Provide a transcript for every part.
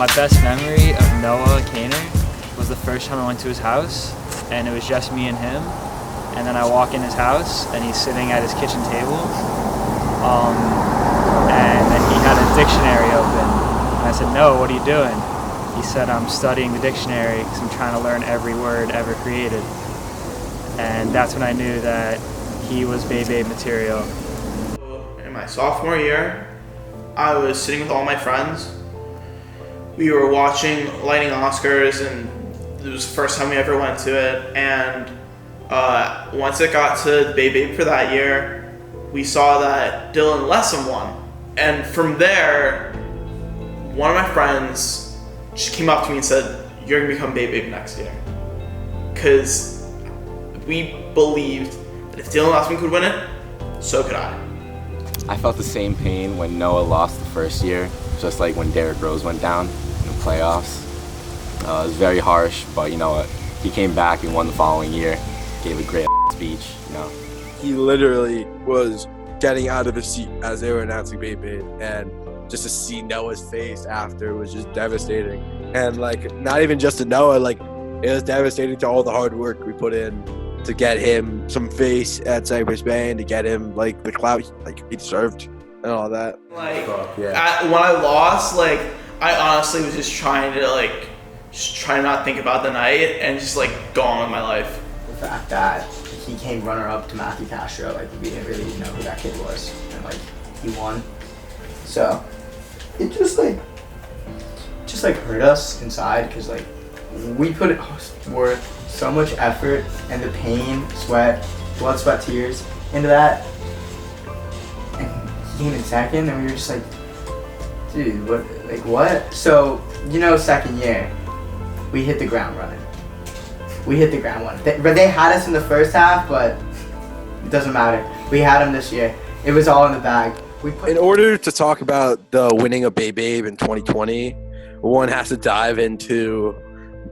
My best memory of Noah Kaner was the first time I went to his house, and it was just me and him. And then I walk in his house, and he's sitting at his kitchen table, and then he had a dictionary open. And I said, "Noah, what are you doing?" He said, "I'm studying the dictionary because I'm trying to learn every word ever created." And that's when I knew that he was Bebe material. In my sophomore year, I was sitting with all my friends. We were watching Lighting Oscars, and it was the first time we ever went to it. And once it got to Bebe for that year, we saw that Dylan Lesson won. And from there, one of my friends just came up to me and said, "You're gonna become Bebe next year." Because we believed that if Dylan Lesson could win it, so could I. I felt the same pain when Noah lost the first year, just like when Derrick Rose went down in the playoffs. It was very harsh, but you know what? He came back and won the following year, gave a great speech, you know. He literally was getting out of his seat as they were announcing Bebe, and just to see Noah's face after was just devastating. And like, not even just to Noah, like it was devastating to all the hard work we put in to get him some face at Cypress Bay and to get him like the clout like he deserved and all that. Like when I lost, like I honestly was just trying to try to not think about the night and just like go on with my life. The fact that he came runner up to Matthew Castro, like we didn't really know who that kid was, and like he won. So it just hurt us inside because like we put forth so much effort and the pain, sweat, blood, sweat, tears into that, and he came in second, and we were just like, dude, what? So second year, we hit the ground running. They had us in the first half, but it doesn't matter. We had them this year. It was all in the bag. In order to talk about the winning of Bebe in 2020, one has to dive into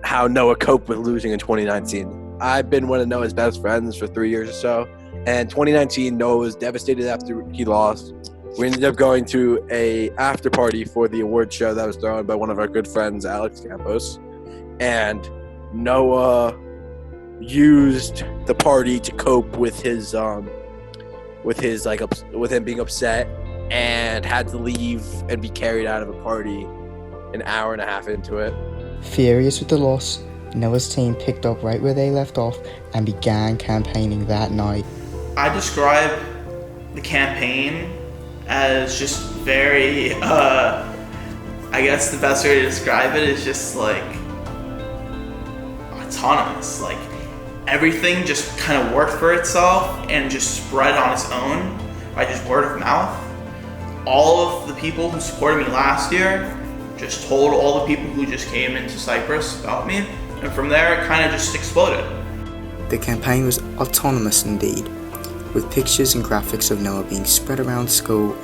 how Noah coped with losing in 2019. I've been one of Noah's best friends for 3 years or so, and 2019, Noah was devastated after he lost. We ended up going to a after party for the award show that was thrown by one of our good friends, Alex Campos, and Noah used the party to cope with his with him being upset, and had to leave and be carried out of a party an hour and a half into it. Furious with the loss, Noah's team picked up right where they left off and began campaigning that night. I describe the campaign as just very, I guess the best way to describe it is just like autonomous. Like everything just kind of worked for itself and just spread on its own by just word of mouth. All of the people who supported me last year just told all the people who just came into Cypress about me, and from there it kind of just exploded. The campaign was autonomous indeed, with pictures and graphics of Noah being spread around school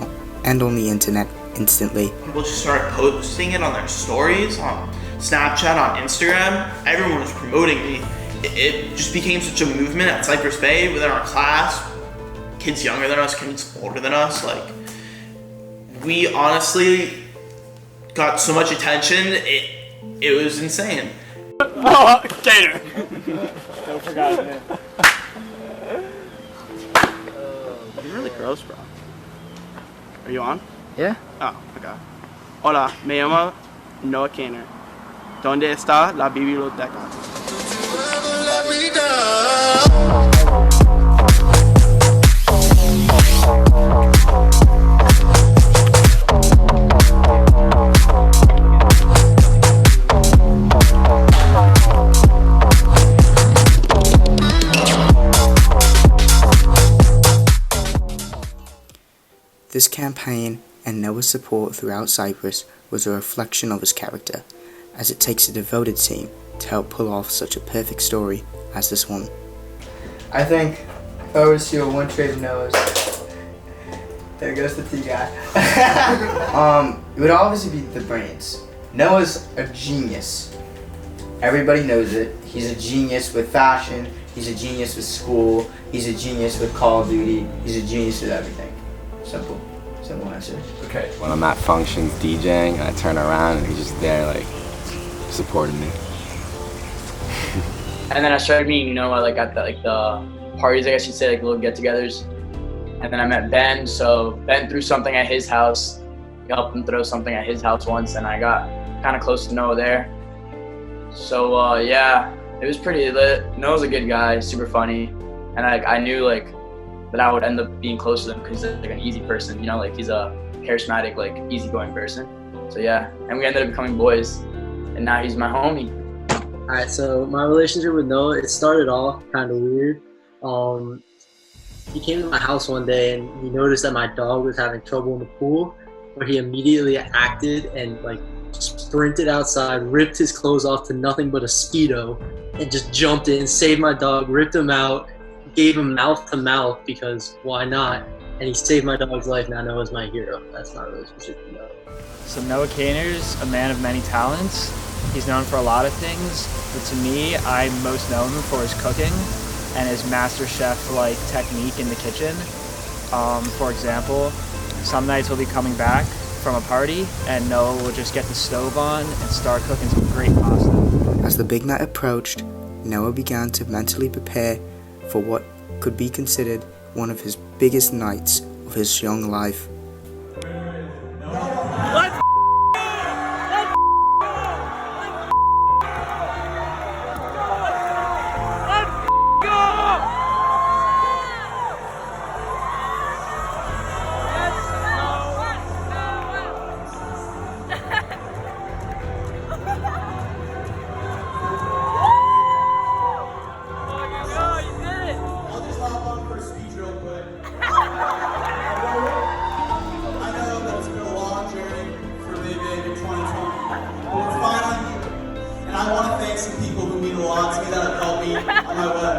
and on the internet instantly. People just started posting it on their stories, on Snapchat, on Instagram. Everyone was promoting me. It just became such a movement at Cypress Bay within our class. Kids younger than us, kids older than us. Like, we honestly got so much attention, it was insane. Oh, Gator! Don't forget his name. You're really gross, bro. Are you on? Yeah. Oh, okay. Hola, me llamo Noah Kaner. ¿Dónde está la biblioteca? This campaign and Noah's support throughout Cyprus was a reflection of his character, as it takes a devoted team to help pull off such a perfect story as this one. I think if I were to see a one trade of Noah's, there goes the T guy. It would obviously be the brains. Noah's a genius. Everybody knows it. He's a genius with fashion. He's a genius with school. He's a genius with Call of Duty. He's a genius with everything. Simple. Simple answer. Okay. When I'm at functions DJing, I turn around and he's just there, like, supporting me. And then I started meeting Noah like at the parties, I guess you'd say, like little get-togethers. And then I met Ben. So Ben threw something at his house. I helped him throw something at his house once, and I got kind of close to Noah there. So yeah, it was pretty lit. Noah's a good guy, super funny, and I knew like that I would end up being close to him because he's like an easy person, you know, like he's a charismatic, like easygoing person. So yeah, and we ended up becoming boys, and now he's my homie. Alright, so my relationship with Noah, it started off kind of weird. He came to my house one day and he noticed that my dog was having trouble in the pool, where he immediately acted and like sprinted outside, ripped his clothes off to nothing but a Speedo, and just jumped in, saved my dog, ripped him out, gave him mouth to mouth because why not? And he saved my dog's life. Now Noah's my hero. That's my relationship with Noah. So Noah Kaner's a man of many talents. He's known for a lot of things, but to me, I most know him for his cooking and his master chef-like technique in the kitchen. For example, some nights he'll be coming back from a party and Noah will just get the stove on and start cooking some great pasta. As the big night approached, Noah began to mentally prepare for what could be considered one of his biggest nights of his young life. I want to thank some people who mean a lot to me that have helped me on my way.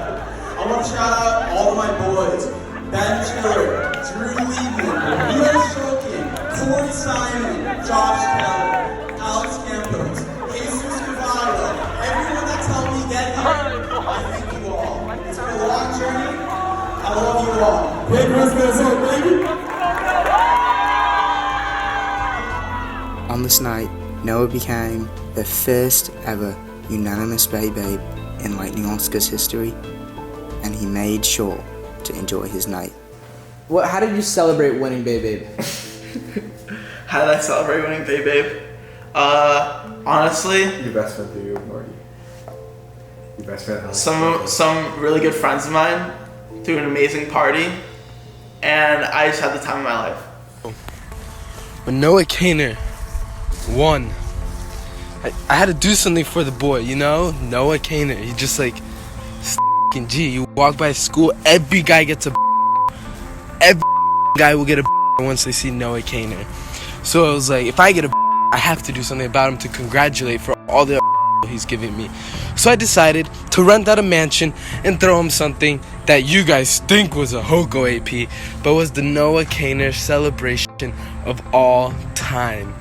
I want to shout out all of my boys: Ben Chiller, Drew Liebman, Neil Shulkin, Corey Simon, Josh Keller, Alex Campos, Jesus Cavallo, everyone that's helped me get here. I thank you all. It's been a long journey. I love you all. Big Christmas, baby. On this night, Noah became the first ever unanimous Bay Babe in Lightning Oscars history, and he made sure to enjoy his night. How did you celebrate winning Bay Babe? How did I celebrate winning Bay Babe? Honestly, Your best friend threw you a party. Your best friend. some really good friends of mine threw an amazing party, and I just had the time of my life. When Noah Kaner won, I had to do something for the boy, you know? Noah Kaner, he just like, f***ing G. You walk by school, every guy gets a every guy will get a once they see Noah Kaner. So I was like, if I get a I have to do something about him to congratulate for all the he's giving me. So I decided to rent out a mansion and throw him something that you guys think was a Hoko AP, but was the Noah Kaner celebration of all time.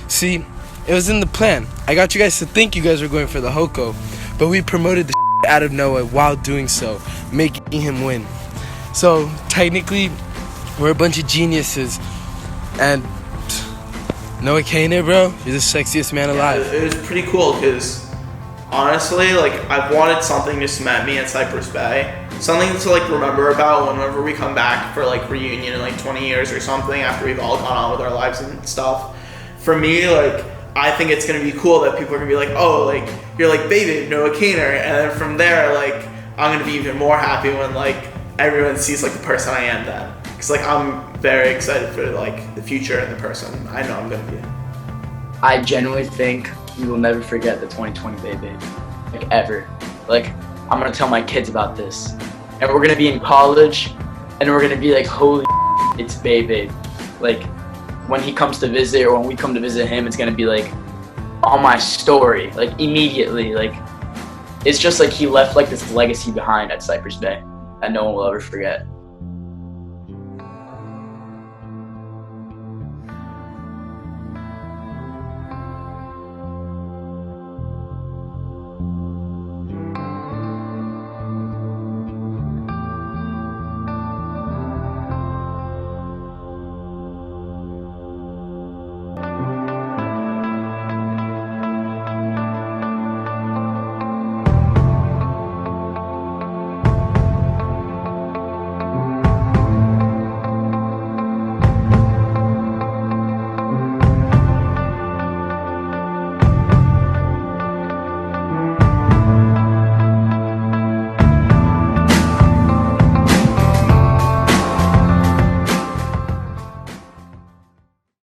See, it was in the plan. I got you guys to think you guys were going for the Hoko, but we promoted the out of Noah while doing so, making him win. So technically, we're a bunch of geniuses, and Noah Kaner, bro, you're the sexiest man alive. Yeah, it was pretty cool because honestly, like, I've wanted something to cement me at Cypress Bay, something to like remember about whenever we come back for like reunion in like 20 years or something after we've all gone on with our lives and stuff. For me, like, I think it's gonna be cool that people are gonna be like, oh, like, you're like Baby Noah Kaner, and then from there, like, I'm gonna be even more happy when like everyone sees like the person I am then, because like I'm very excited for like the future and the person I know I'm gonna be. I genuinely think we will never forget the 2020 Bay Babe, like ever. Like, I'm gonna tell my kids about this, and we're gonna be in college, and we're gonna be like, holy, it's Bay Babe. Like, when he comes to visit or when we come to visit him, it's gonna be like on my story, like immediately. Like, it's just like he left like this legacy behind at Cypress Bay that no one will ever forget.